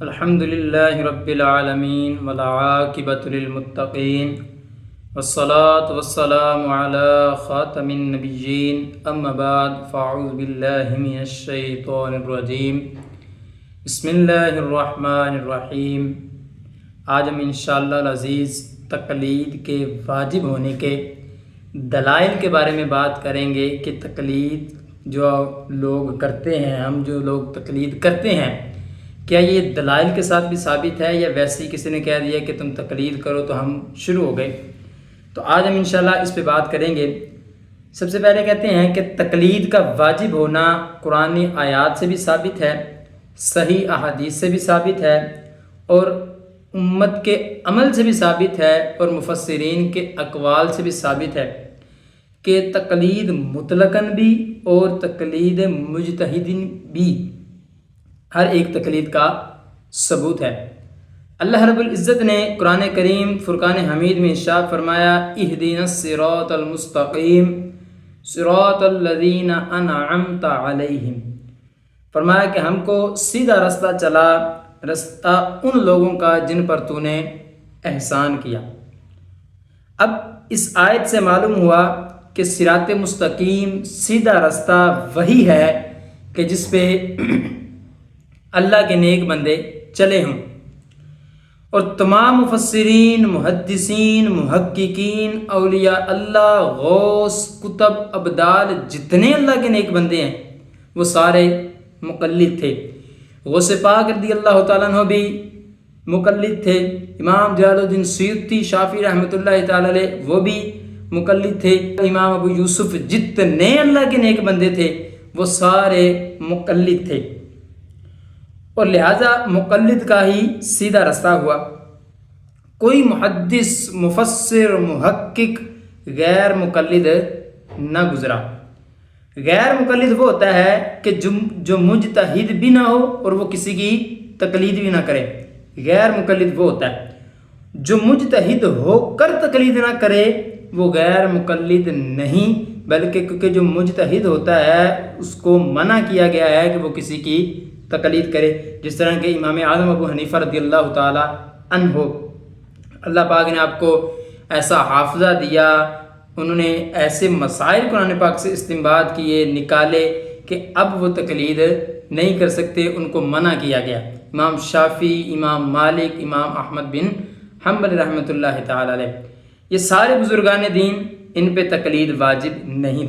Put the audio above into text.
الحمد للہ رب العالمین والعاقبۃ للمتقین والصلاة والسلام علی خاتم النبیین اما بعد فاعوذ باللہ من الشیطان الرجیم بسم اللہ الرحمن الرحیم۔ آج ہم انشاءاللہ العزیز تقلید کے واجب ہونے کے دلائل کے بارے میں بات کریں گے کہ تقلید جو لوگ کرتے ہیں، ہم جو لوگ تقلید کرتے ہیں، کیا یہ دلائل کے ساتھ بھی ثابت ہے یا ویسے ہی کسی نے کہہ دیا کہ تم تقلید کرو تو ہم شروع ہو گئے؟ تو آج ہم انشاءاللہ اس پہ بات کریں گے۔ سب سے پہلے کہتے ہیں کہ تقلید کا واجب ہونا قرآنی آیات سے بھی ثابت ہے، صحیح احادیث سے بھی ثابت ہے، اور امت کے عمل سے بھی ثابت ہے، اور مفسرین کے اقوال سے بھی ثابت ہے کہ تقلید مطلقاً بھی اور تقلید مجتہدین بھی ہر ایک تقلید کا ثبوت ہے۔ اللہ رب العزت نے قرآن کریم فرقان حمید میں ارشاد فرمایا، اہدنا الصراط المستقیم صراط الذین انعمت علیہم، فرمایا کہ ہم کو سیدھا رستہ چلا، رستہ ان لوگوں کا جن پر تو نے احسان کیا۔ اب اس آیت سے معلوم ہوا کہ صراط مستقیم سیدھا رستہ وہی ہے کہ جس پہ اللہ کے نیک بندے چلے ہوں، اور تمام مفسرین، محدثین، محققین، اولیاء اللہ، غوث، کتب، ابدال، جتنے اللہ کے نیک بندے ہیں وہ سارے مقلد تھے۔ غوث پاک رضی اللہ تعالیٰ عنہ بھی مقلد تھے، امام جلال الدین سیوطی شافعی رحمۃ اللہ تعالیٰ علیہ وہ بھی مقلد تھے، امام ابو یوسف، جتنے اللہ کے نیک بندے تھے وہ سارے مقلد تھے، اور لہذا مقلد کا ہی سیدھا رستہ ہوا۔ کوئی محدث، مفسر، محقق غیر مقلد نہ گزرا۔ غیر مقلد وہ ہوتا ہے کہ جو مجتہد بھی نہ ہو اور وہ کسی کی تقلید بھی نہ کرے۔ غیر مقلد وہ ہوتا ہے جو مجتہد ہو کر تقلید نہ کرے، وہ غیر مقلد نہیں، بلکہ کیونکہ جو مجتہد ہوتا ہے اس کو منع کیا گیا ہے کہ وہ کسی کی تقلید کرے، جس طرح کہ امام اعظم ابو حنیفہ رضی اللہ تعالی عنہ، اللہ پاک نے آپ کو ایسا حافظہ دیا، انہوں نے ایسے مسائل قرآن پاک سے استنباط کیے، نکالے کہ اب وہ تقلید نہیں کر سکتے، ان کو منع کیا گیا۔ امام شافعی، امام مالک، امام احمد بن حنبل رحمۃ اللہ تعالی علیہ، یہ سارے بزرگان دین، ان پہ تقلید واجب نہیں تھی۔